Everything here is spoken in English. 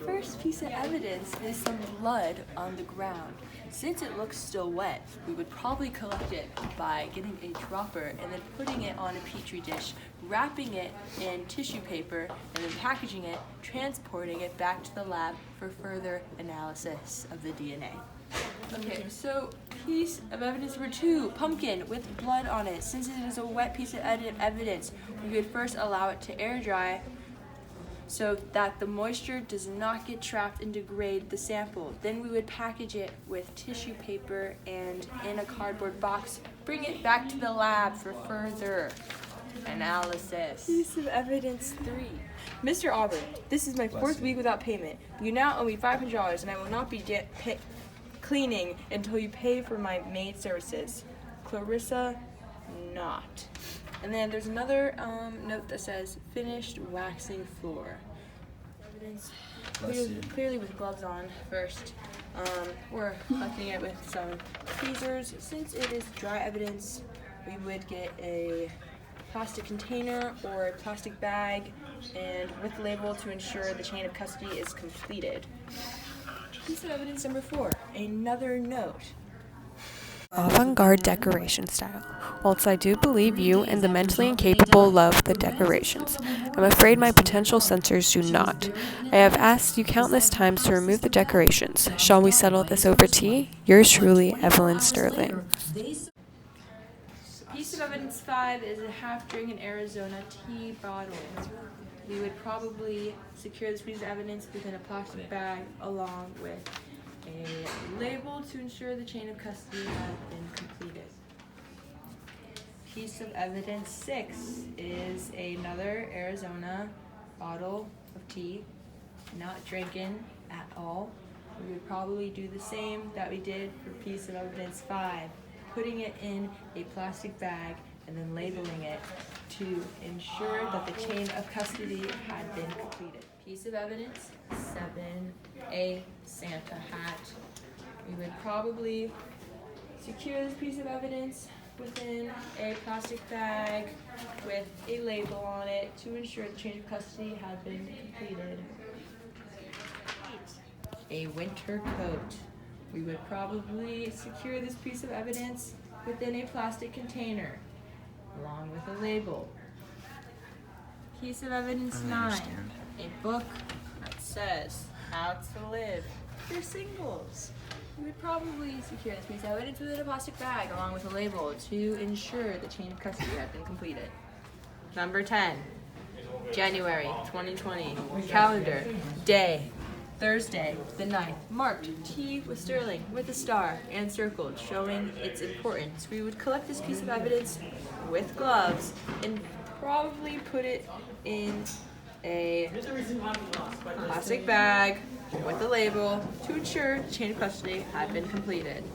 first piece of evidence is some blood on the ground. Since it looks still wet, we would probably collect it by getting a dropper and then putting it on a petri dish, wrapping it in tissue paper, and then packaging it, transporting it back to the lab for further analysis of the DNA. Okay, so piece of evidence number 2, pumpkin with blood on it. Since it is a wet piece of evidence, we would first allow it to air dry so that the moisture does not get trapped and degrade the sample. Then we would package it with tissue paper and in a cardboard box, bring it back to the lab for further analysis. Piece of evidence 3. Mr. Auburn, this is my 4th week without payment. You now owe me $500 and I will not be cleaning until you pay for my maid services. Clarissa, not. And then there's another note that says, finished waxing floor. Evidence clearly with gloves on first. We're collecting it with some tweezers. Since it is dry evidence, we would get a plastic container or a plastic bag and with label to ensure the chain of custody is completed. Piece of evidence number 4, another note. Avant-garde decoration style. Whilst I do believe you and the mentally incapable love the decorations, I'm afraid my potential censors do not. I have asked you countless times to remove the decorations. Shall we settle this over tea? Yours truly, Evelyn Sterling. Piece of evidence 5 is a half-drink in Arizona tea bottle. We would probably secure this piece of evidence within a plastic bag along with a label to ensure the chain of custody has been completed. Piece of evidence 6 is another Arizona bottle of tea, not drinking at all. We would probably do the same that we did for piece of evidence 5, putting it in a plastic bag and then labeling it to ensure that the chain of custody had been completed. Piece of evidence 7, a Santa hat. We would probably secure this piece of evidence within a plastic bag with a label on it to ensure the chain of custody had been completed. A winter coat. We would probably secure this piece of evidence within a plastic container along with a label. Piece of evidence 9, a book that says How to Live for Singles. We would probably secure this piece of evidence within a plastic bag along with a label to ensure the chain of custody had been completed. Number 10, January 2020, calendar, day, Thursday, the 9th, marked T with Sterling with a star and circled, showing its importance. We would collect this piece of evidence with gloves and probably put it in a plastic bag with a label to ensure the chain of custody had been completed.